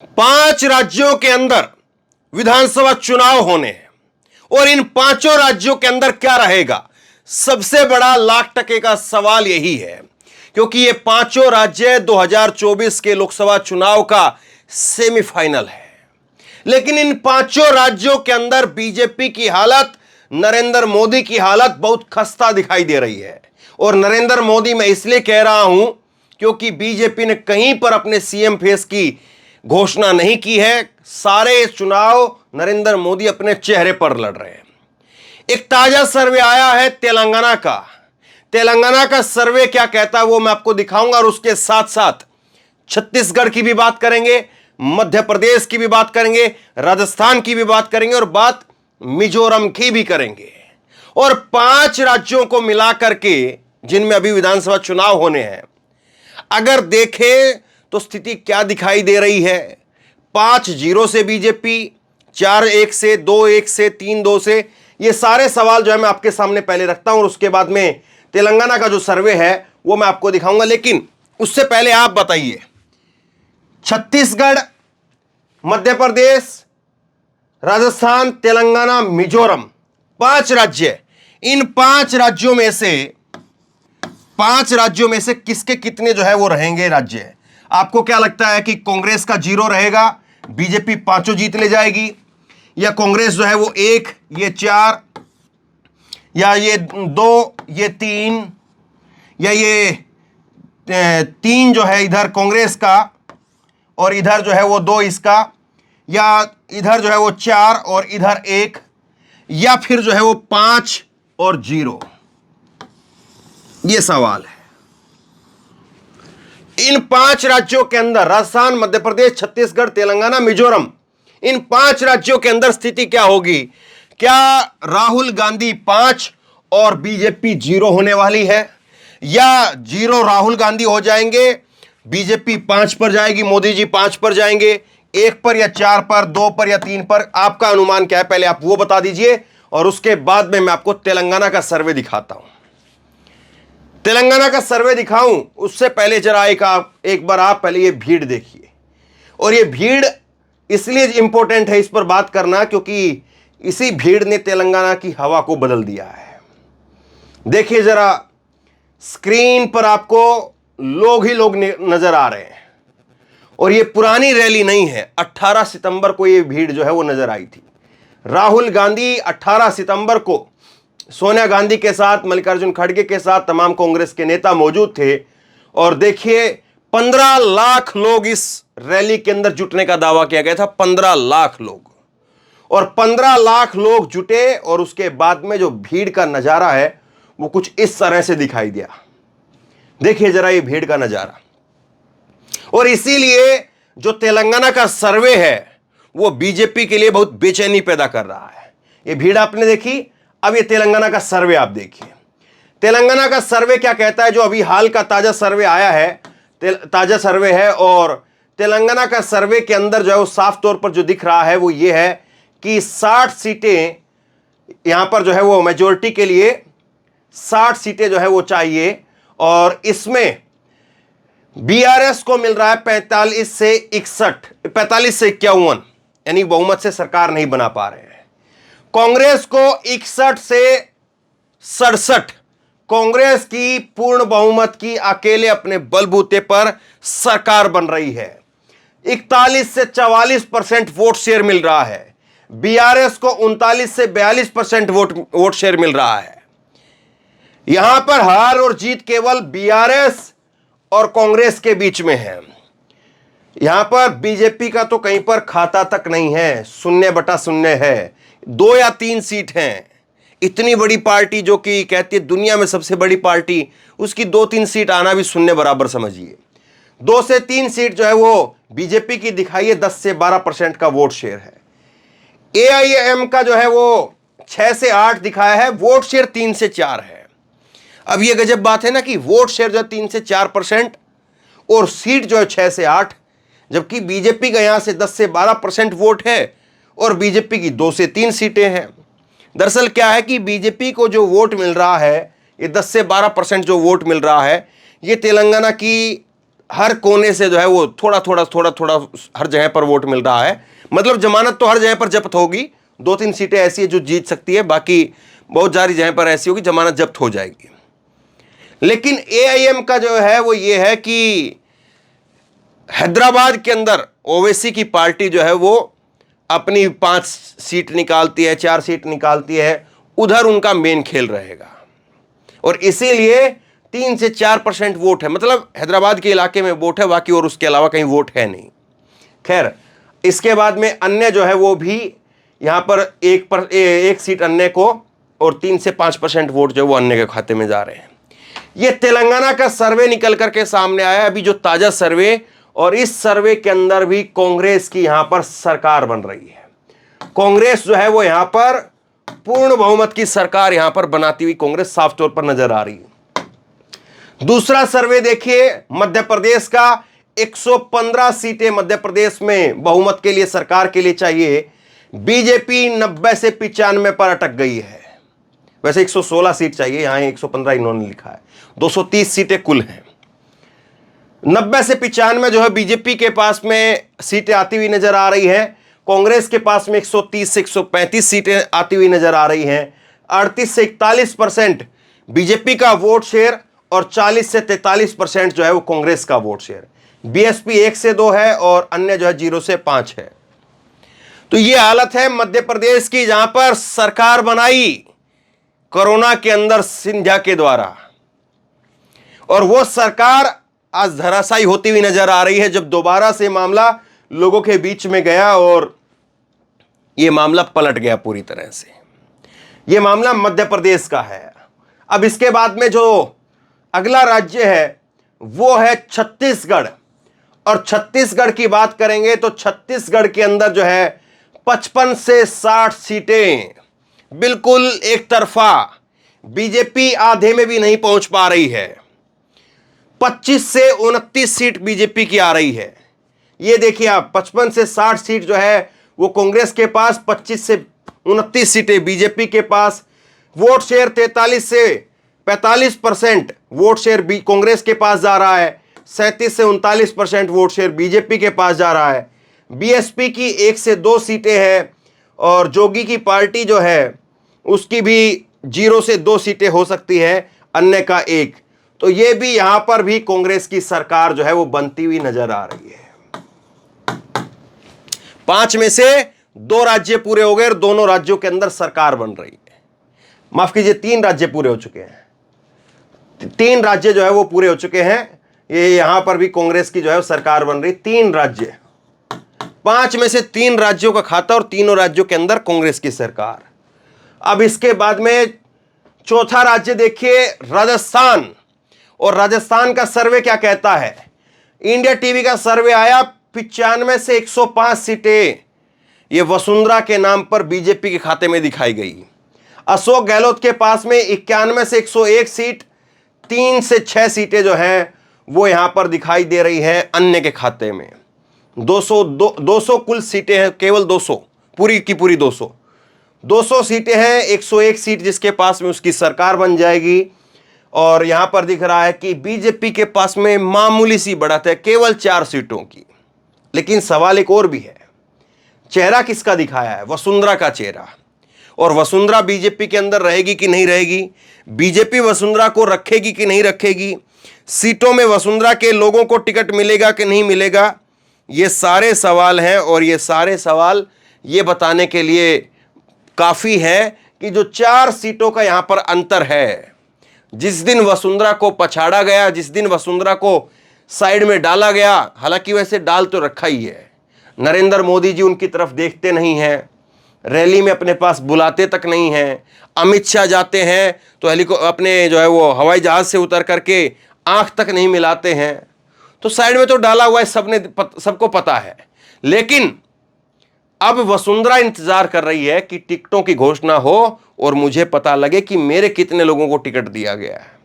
5 राज्यों के अंदर विधानसभा चुनाव होने हैं और इन पांचों राज्यों के अंदर क्या रहेगा, सबसे बड़ा लाख टके का सवाल यही है, क्योंकि ये पांचों राज्य 2024 के लोकसभा चुनाव का सेमीफाइनल है। लेकिन इन पांचों राज्यों के अंदर बीजेपी की हालत, नरेंद्र मोदी की हालत बहुत खस्ता दिखाई दे रही है। और नरेंद्र मोदी मैं इसलिए कह रहा हूं क्योंकि बीजेपी ने कहीं पर अपने सीएम फेस की घोषणा नहीं की है। सारे चुनाव नरेंद्र मोदी अपने चेहरे पर लड़ रहे हैं। एक ताजा सर्वे आया है तेलंगाना का। तेलंगाना का सर्वे क्या कहता है वो मैं आपको दिखाऊंगा और उसके साथ साथ छत्तीसगढ़ की भी बात करेंगे, मध्य प्रदेश की भी बात करेंगे, राजस्थान की भी बात करेंगे और बात मिजोरम की भी करेंगे। और 5 राज्यों को मिलाकर के जिनमें अभी विधानसभा चुनाव होने हैं, अगर देखें तो स्थिति क्या दिखाई दे रही है। 5-0 से बीजेपी, 4-1 से, 2-1 से, 3-2 से, ये सारे सवाल जो है मैं आपके सामने पहले रखता हूं और उसके बाद में तेलंगाना का जो सर्वे है वो मैं आपको दिखाऊंगा। लेकिन उससे पहले आप बताइए, छत्तीसगढ़, मध्य प्रदेश, राजस्थान, तेलंगाना, मिजोरम, 5 राज्य, इन 5 राज्यों में से किसके कितने जो है वो रहेंगे राज्य। आपको क्या लगता है कि कांग्रेस का 0 रहेगा, बीजेपी 5 जीत ले जाएगी, या कांग्रेस जो है वो 1, ये 4, या ये 2, ये 3, या ये 3 जो है इधर कांग्रेस का और इधर जो है वो 2 इसका, या इधर जो है वो 4 और इधर 1, या फिर जो है वो 5 और 0। ये सवाल है। इन 5 राज्यों के अंदर राजस्थान, मध्य प्रदेश, छत्तीसगढ़, तेलंगाना, मिजोरम, इन 5 राज्यों के अंदर स्थिति क्या होगी। क्या राहुल गांधी 5 और बीजेपी 0 होने वाली है, या 0 राहुल गांधी हो जाएंगे, बीजेपी 5 पर जाएगी, मोदी जी 5 पर जाएंगे, 1 पर या 4 पर, 2 पर या 3 पर। आपका अनुमान क्या है पहले आप वो बता दीजिए और उसके बाद में मैं आपको तेलंगाना का सर्वे दिखाता हूं। तेलंगाना का सर्वे दिखाऊं उससे पहले जरा एक बार आप पहले ये भीड़ देखिए। और ये भीड़ इसलिए इंपॉर्टेंट है इस पर बात करना क्योंकि इसी भीड़ ने तेलंगाना की हवा को बदल दिया है। देखिए जरा स्क्रीन पर आपको लोग ही लोग नजर आ रहे हैं और ये पुरानी रैली नहीं है। 18 सितंबर को ये भीड़ जो है वो नजर आई थी। राहुल गांधी 18 सितंबर को सोनिया गांधी के साथ, मल्लिकार्जुन खड़गे के साथ तमाम कांग्रेस के नेता मौजूद थे और देखिए 15 लाख लोग इस रैली के अंदर जुटने का दावा किया गया था। 15 लाख लोग, और 15 लाख लोग जुटे और उसके बाद में जो भीड़ का नजारा है वो कुछ इस तरह से दिखाई दिया। देखिए जरा ये भीड़ का नजारा। और इसीलिए जो तेलंगाना का सर्वे है वो बीजेपी के लिए बहुत बेचैनी पैदा कर रहा है। ये भीड़ आपने देखी, अब ये तेलंगाना का सर्वे आप देखिए। तेलंगाना का सर्वे क्या कहता है, जो अभी हाल का ताजा सर्वे आया है, ताजा सर्वे है। और तेलंगाना का सर्वे के अंदर जो है वो साफ तौर पर जो दिख रहा है वो ये है कि 60 सीटें यहां पर जो है वो मेजोरिटी के लिए 60 सीटें जो है वो चाहिए। और इसमें बीआरएस को मिल रहा है 45 से 51, यानी बहुमत से सरकार नहीं बना पा रहे हैं। कांग्रेस को 61 से 67, कांग्रेस की पूर्ण बहुमत की अकेले अपने बलबूते पर सरकार बन रही है। 41 से 44% वोट शेयर मिल रहा है। बीआरएस को 39 से 42% वोट शेयर मिल रहा है। यहां पर हार और जीत केवल बीआरएस और कांग्रेस के बीच में है। यहां पर बीजेपी का तो कहीं पर खाता तक नहीं है, 0/0 है। 2 या 3 सीट हैं। इतनी बड़ी पार्टी जो कि कहती है दुनिया में सबसे बड़ी पार्टी, उसकी 2-3 सीट आना भी शून्य बराबर समझिए। 2 से 3 सीट जो है वो बीजेपी की दिखाइए, 10 से 12% का वोट शेयर है। एआईएम का जो है वो 6 से 8 दिखाया है, वोट शेयर 3 से 4 है। अब ये गजब बात है ना कि वोट शेयर जो 3 से 4% और सीट जो है 6 से 8, जबकि बीजेपी का यहां से 10 से 12% वोट है और बीजेपी की 2 से 3 सीटें हैं। दरअसल क्या है कि बीजेपी को जो वोट मिल रहा है, ये 10 से 12% जो वोट मिल रहा है, ये तेलंगाना की हर कोने से जो है वो थोड़ा थोड़ा हर जगह पर वोट मिल रहा है। मतलब जमानत तो हर जगह पर जब्त होगी, 2-3 सीटें ऐसी है जो जीत सकती है, बाकी बहुत सारी जगह पर ऐसी होगी जमानत जब्त हो जाएगी। लेकिन एआईएम का जो है वो ये है कि हैदराबाद के अंदर ओवैसी की पार्टी जो है वो अपनी 5 सीट निकालती है, 4 सीट निकालती है, उधर उनका मेन खेल रहेगा और इसीलिए 3 से 4% वोट है। मतलब हैदराबाद के इलाके में वोट है, बाकी और उसके अलावा कहीं वोट है नहीं। खैर, इसके बाद में अन्य जो है वो भी यहां पर एक सीट अन्य को और 3 से 5% वोट जो है वो अन्य के खाते में जा रहे हैं। ये तेलंगाना का सर्वे निकल करके सामने आया अभी, जो ताजा सर्वे, और इस सर्वे के अंदर भी कांग्रेस की यहां पर सरकार बन रही है। कांग्रेस जो है वो यहां पर पूर्ण बहुमत की सरकार यहां पर बनाती हुई कांग्रेस साफ तौर पर नजर आ रही है। दूसरा सर्वे देखिए मध्य प्रदेश का, 115 सीटें मध्य प्रदेश में बहुमत के लिए सरकार के लिए चाहिए। बीजेपी 90 से 95 पर अटक गई है। वैसे 116 सीट चाहिए, यहां 115 इन्होंने लिखा है, 230 सीटें कुल हैं। 90 से 95 जो है बीजेपी के पास में सीटें आती हुई नजर आ रही है। कांग्रेस के पास में 130 से 135 सीटें आती हुई नजर आ रही हैं। 38 से 41% बीजेपी का वोट शेयर और 40 से 43% जो है वो कांग्रेस का वोट शेयर। बीएसपी 1 से 2 है और अन्य जो है 0 से 5 है। तो ये हालत है मध्य प्रदेश की, जहां पर सरकार बनाई कोरोना के अंदर सिंधिया के द्वारा, और वो सरकार आज धराशायी होती हुई नजर आ रही है जब दोबारा से मामला लोगों के बीच में गया और यह मामला पलट गया पूरी तरह से। यह मामला मध्य प्रदेश का है। अब इसके बाद में जो अगला राज्य है वो है छत्तीसगढ़, और छत्तीसगढ़ की बात करेंगे तो छत्तीसगढ़ के अंदर जो है 55 से 60 सीटें बिल्कुल एक तरफा, बीजेपी आधे में भी नहीं पहुंच पा रही है। 25 से 29 सीट बीजेपी की आ रही है। ये देखिए आप, 55 से 60 सीट जो है वो कांग्रेस के पास, 25 से 29 सीटें बीजेपी के पास। वोट शेयर 43 से 45% वोट शेयर कांग्रेस के पास जा रहा है, 37 से 39% वोट शेयर बीजेपी के पास जा रहा है। बीएसपी की 1 से 2 सीटें हैं और जोगी की पार्टी जो है उसकी भी 0 से 2 सीटें हो सकती है, अन्य का 1। तो ये भी यहां पर भी कांग्रेस की सरकार जो है वो बनती हुई नजर आ रही है। 5 में से 2 राज्य पूरे हो गए और दोनों राज्यों के अंदर सरकार बन रही है। माफ कीजिए, 3 राज्य पूरे हो चुके हैं। 3 राज्य जो है वो पूरे हो चुके हैं। ये यहां पर भी कांग्रेस की जो है सरकार बन रही, 3 राज्य, 5 में से 3 राज्यों का खाता और तीनों राज्यों के अंदर कांग्रेस की सरकार। अब इसके बाद में चौथा राज्य देखिए राजस्थान, और राजस्थान का सर्वे क्या कहता है। इंडिया टीवी का सर्वे आया, 95 से 105 सीटें ये वसुंधरा के नाम पर बीजेपी के खाते में दिखाई गई। अशोक गहलोत के पास में 91 से 101 सीट, 3 से 6 सीटें जो हैं वो यहां पर दिखाई दे रही हैं अन्य के खाते में। 200 कुल सीटें हैं, केवल 200, पूरी की पूरी 200 सीटें हैं। 101 सीट जिसके पास में उसकी सरकार बन जाएगी। और यहां पर दिख रहा है कि बीजेपी के पास में मामूली सी बढ़त है, केवल 4 सीटों की। लेकिन सवाल एक और भी है, चेहरा किसका दिखाया है? वसुंधरा का चेहरा। और वसुंधरा बीजेपी के अंदर रहेगी कि नहीं रहेगी, बीजेपी वसुंधरा को रखेगी कि नहीं रखेगी, सीटों में वसुंधरा के लोगों को टिकट मिलेगा कि नहीं मिलेगा, ये सारे सवाल हैं। और ये सारे सवाल ये बताने के लिए काफी है कि जो 4 सीटों का यहां पर अंतर है, जिस दिन वसुंधरा को पछाड़ा गया, जिस दिन वसुंधरा को साइड में डाला गया, हालांकि वैसे डाल तो रखा ही है, नरेंद्र मोदी जी उनकी तरफ देखते नहीं हैं, रैली में अपने पास बुलाते तक नहीं हैं। अमित शाह जाते हैं तो अपने जो है वो हवाई जहाज से उतर करके आंख तक नहीं मिलाते हैं। तो साइड में तो डाला हुआ है, सबको पता है। लेकिन अब वसुंधरा इंतजार कर रही है कि टिकटों की घोषणा हो और मुझे पता लगे कि मेरे कितने लोगों को टिकट दिया गया है।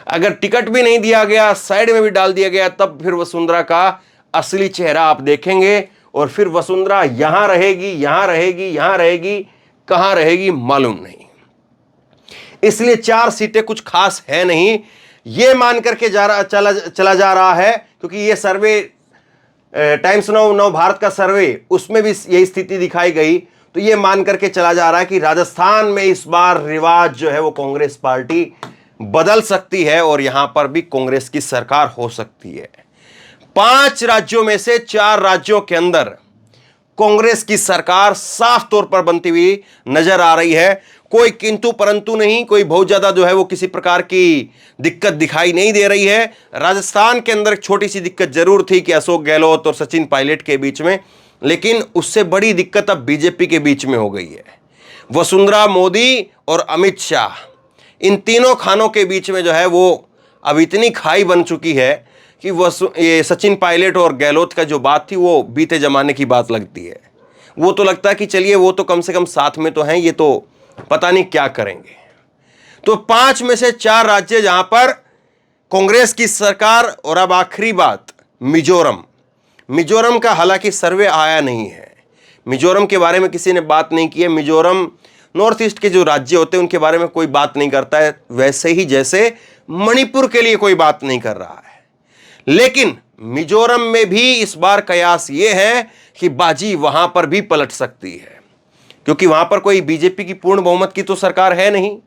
अगर टिकट भी नहीं दिया गया, साइड में भी डाल दिया गया, तब फिर वसुंधरा का असली चेहरा आप देखेंगे। और फिर वसुंधरा यहां रहेगी, यहां रहेगी, यहां रहेगी, कहां रहेगी मालूम नहीं। इसलिए 4 सीटें कुछ खास है नहीं, यह मान करके चला जा रहा है क्योंकि ये सर्वे टाइम्स नव भारत का सर्वे, उसमें भी यही स्थिति दिखाई गई। तो ये मान करके चला जा रहा है कि राजस्थान में इस बार रिवाज जो है वो कांग्रेस पार्टी बदल सकती है और यहां पर भी कांग्रेस की सरकार हो सकती है। 5 राज्यों में से 4 राज्यों के अंदर कांग्रेस की सरकार साफ तौर पर बनती हुई नजर आ रही है। कोई किंतु परंतु नहीं, कोई बहुत ज्यादा जो है वो किसी प्रकार की दिक्कत दिखाई नहीं दे रही है। राजस्थान के अंदर एक छोटी सी दिक्कत जरूर थी कि अशोक गहलोत और सचिन पायलट के बीच में, लेकिन उससे बड़ी दिक्कत अब बीजेपी के बीच में हो गई है। वसुंधरा, मोदी और अमित शाह, इन तीनों खानों के बीच में जो है वो अब इतनी खाई बन चुकी है कि ये सचिन पायलट और गहलोत का जो बात थी वो बीते जमाने की बात लगती है। वो तो लगता है कि चलिए वो तो कम से कम साथ में तो हैं, ये तो पता नहीं क्या करेंगे। तो 5 में से 4 राज्य जहां पर कांग्रेस की सरकार। और अब आखिरी बात, मिजोरम का हालांकि सर्वे आया नहीं है, मिजोरम के बारे में किसी ने बात नहीं की है। मिजोरम नॉर्थ ईस्ट के जो राज्य होते हैं उनके बारे में कोई बात नहीं करता है, वैसे ही जैसे मणिपुर के लिए कोई बात नहीं कर रहा है। लेकिन मिजोरम में भी इस बार कयास यह है कि बाजी वहां पर भी पलट सकती है, क्योंकि वहां पर कोई बीजेपी की पूर्ण बहुमत की तो सरकार है नहीं।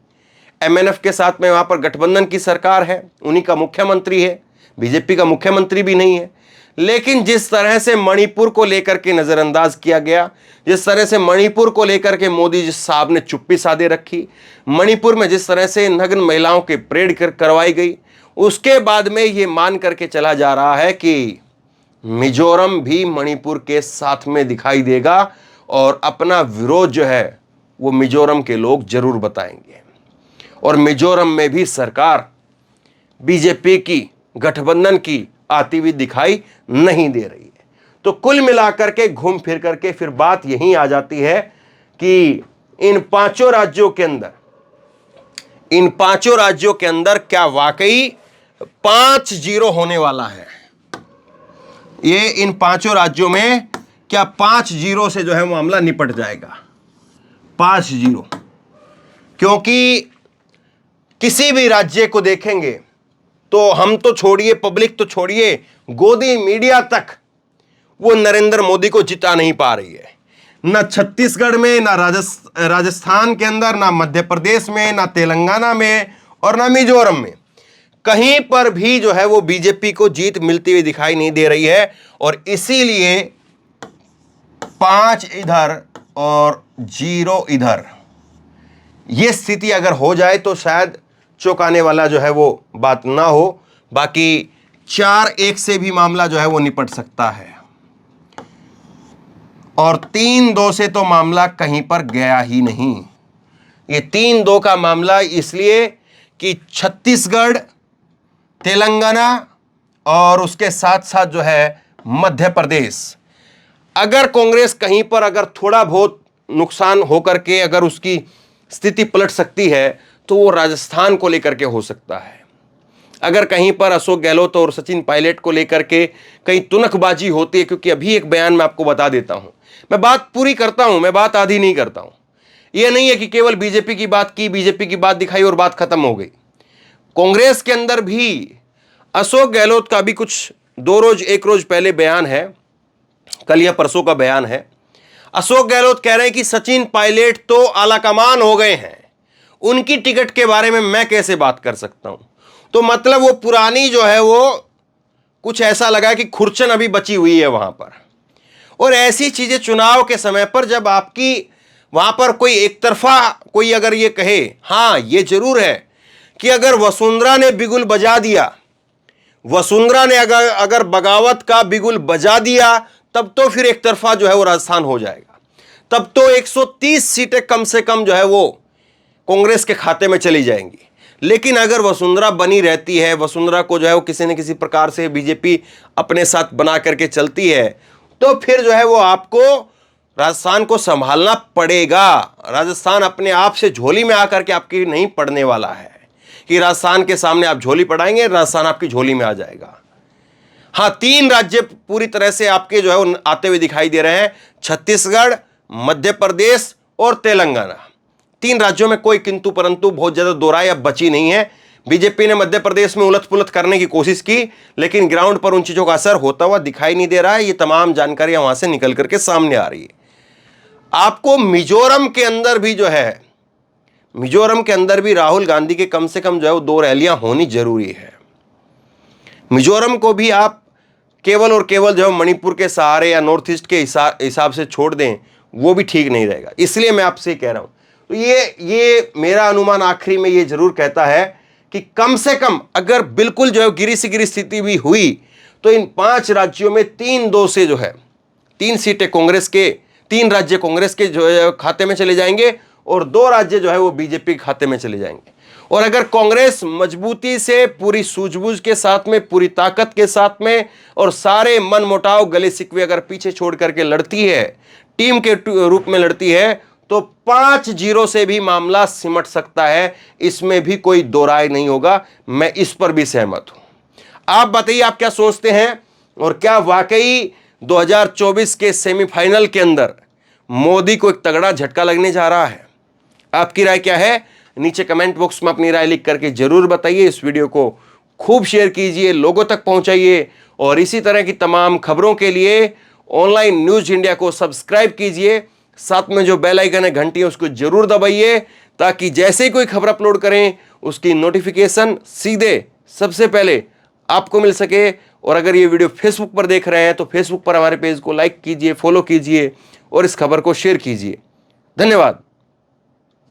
एमएनएफ के साथ में वहां पर गठबंधन की सरकार है, उन्हीं का मुख्यमंत्री है, बीजेपी का मुख्यमंत्री भी नहीं है। लेकिन जिस तरह से मणिपुर को लेकर के नजरअंदाज किया गया, जिस तरह से मणिपुर को लेकर के मोदी जी साहब ने चुप्पी साधे रखी, मणिपुर में जिस तरह से नग्न महिलाओं के परेड करवाई गई, उसके बाद में ये मान करके चला जा रहा है कि मिजोरम भी मणिपुर के साथ में दिखाई देगा और अपना विरोध जो है वो मिजोरम के लोग जरूर बताएंगे। और मिजोरम में भी सरकार बीजेपी की, गठबंधन की आती हुई दिखाई नहीं दे रही है। तो कुल मिलाकर के घूम फिर करके फिर बात यहीं आ जाती है कि इन 5 राज्यों के अंदर क्या वाकई 5-0 होने वाला है। ये इन 5 राज्यों में क्या 5-0 से जो है मामला निपट जाएगा, 5-0। क्योंकि किसी भी राज्य को देखेंगे तो हम तो छोड़िए, पब्लिक तो छोड़िए, गोदी मीडिया तक वो नरेंद्र मोदी को जिता नहीं पा रही है। ना छत्तीसगढ़ में, ना राजस्थान के अंदर, ना मध्य प्रदेश में, ना तेलंगाना में और ना मिजोरम में, कहीं पर भी जो है वो बीजेपी को जीत मिलती हुई दिखाई नहीं दे रही है। और इसीलिए 5 इधर और 0 इधर, ये स्थिति अगर हो जाए तो शायद चौंकाने वाला जो है वो बात ना हो। बाकी 4-1 से भी मामला जो है वो निपट सकता है, और 3-2 से तो मामला कहीं पर गया ही नहीं। ये 3-2 का मामला इसलिए कि छत्तीसगढ़, तेलंगाना और उसके साथ साथ जो है मध्य प्रदेश, अगर कांग्रेस कहीं पर अगर थोड़ा बहुत नुकसान होकर के अगर उसकी स्थिति पलट सकती है तो वो राजस्थान को लेकर के हो सकता है। अगर कहीं पर अशोक गहलोत और सचिन पायलट को लेकर के कहीं तुनकबाजी होती है, क्योंकि अभी एक बयान मैं आपको बता देता हूं, मैं बात पूरी करता हूं, मैं बात आधी नहीं करता हूं। यह नहीं है कि केवल बीजेपी की बात की, बीजेपी की बात दिखाई और बात खत्म हो गई। कांग्रेस के अंदर भी अशोक गहलोत का भी कुछ 2 रोज 1 रोज पहले बयान है, कल या परसों का बयान है। अशोक गहलोत कह रहे हैं कि सचिन पायलट तो आलाकमान हो गए हैं, उनकी टिकट के बारे में मैं कैसे बात कर सकता हूं। तो मतलब वो पुरानी जो है वो कुछ ऐसा लगा कि खुरचन अभी बची हुई है वहां पर। और ऐसी चीजें चुनाव के समय पर जब आपकी वहां पर कोई एक तरफा कोई अगर ये कहे, हां ये जरूर है कि अगर वसुंधरा ने बिगुल बजा दिया, वसुंधरा ने अगर बगावत का बिगुल बजा दिया, तब तो फिर एक तरफा जो है वो राजस्थान हो जाएगा। तब तो 130 सीटें कम से कम जो है वो कांग्रेस के खाते में चली जाएंगी। लेकिन अगर वसुंधरा बनी रहती है, वसुंधरा को जो है वो किसी न किसी प्रकार से बीजेपी अपने साथ बना करके चलती है, तो फिर जो है वो आपको राजस्थान को संभालना पड़ेगा। राजस्थान अपने आप से झोली में आकर के आपकी नहीं पड़ने वाला है कि राजस्थान के सामने आप झोली पड़ाएंगे, राजस्थान आपकी झोली में आ जाएगा। हाँ, 3 राज्य पूरी तरह से आपके जो है वो आते हुए दिखाई दे रहे हैं, छत्तीसगढ़, मध्य प्रदेश और तेलंगाना। 3 राज्यों में कोई किंतु परंतु बहुत ज्यादा दोहराई अब बची नहीं है। बीजेपी ने मध्य प्रदेश में उलट पुलट करने की कोशिश की, लेकिन ग्राउंड पर उन चीजों का असर होता हुआ दिखाई नहीं दे रहा है। ये तमाम जानकारियां वहां से निकल करके सामने आ रही है। आपको मिजोरम के अंदर भी जो है, मिजोरम के अंदर भी राहुल गांधी के कम से कम जो है वो 2 रैलियां होनी जरूरी है। मिजोरम को भी आप केवल और केवल जो है मणिपुर के सहारे या नॉर्थ ईस्ट के हिसाब से छोड़ दें, वो भी ठीक नहीं रहेगा। इसलिए मैं आपसे कह रहा हूं, तो ये मेरा अनुमान आखिरी में ये जरूर कहता है कि कम से कम अगर बिल्कुल जो है गिरी से गिरी स्थिति भी हुई तो इन 5 राज्यों में 3-2 से जो है 3 सीटें कांग्रेस के, 3 राज्य कांग्रेस के जो है खाते में चले जाएंगे और 2 राज्य जो है वो बीजेपी के खाते में चले जाएंगे। और अगर कांग्रेस मजबूती से, पूरी सूझबूझ के साथ में, पूरी ताकत के साथ में और सारे मनमुटाव, गले शिकवे अगर पीछे छोड़ करके लड़ती है, टीम के रूप में लड़ती है, तो 5-0 से भी मामला सिमट सकता है। इसमें भी कोई दो राय नहीं होगा। मैं इस पर भी सहमत हूं। आप बताइए, आप क्या सोचते हैं? और क्या वाकई 2024 के सेमीफाइनल के अंदर मोदी को एक तगड़ा झटका लगने जा रहा है? आपकी राय क्या है? नीचे कमेंट बॉक्स में अपनी राय लिख करके जरूर बताइए। इस वीडियो को खूब शेयर कीजिए, लोगों तक पहुंचाइए और इसी तरह की तमाम खबरों के लिए ऑनलाइन न्यूज इंडिया को सब्सक्राइब कीजिए। साथ में जो बेल आइकन है, घंटी है, उसको जरूर दबाइए ताकि जैसे ही कोई खबर अपलोड करें उसकी नोटिफिकेशन सीधे सबसे पहले आपको मिल सके। और अगर ये वीडियो फेसबुक पर देख रहे हैं तो फेसबुक पर हमारे पेज को लाइक कीजिए, फॉलो कीजिए और इस खबर को शेयर कीजिए। धन्यवाद।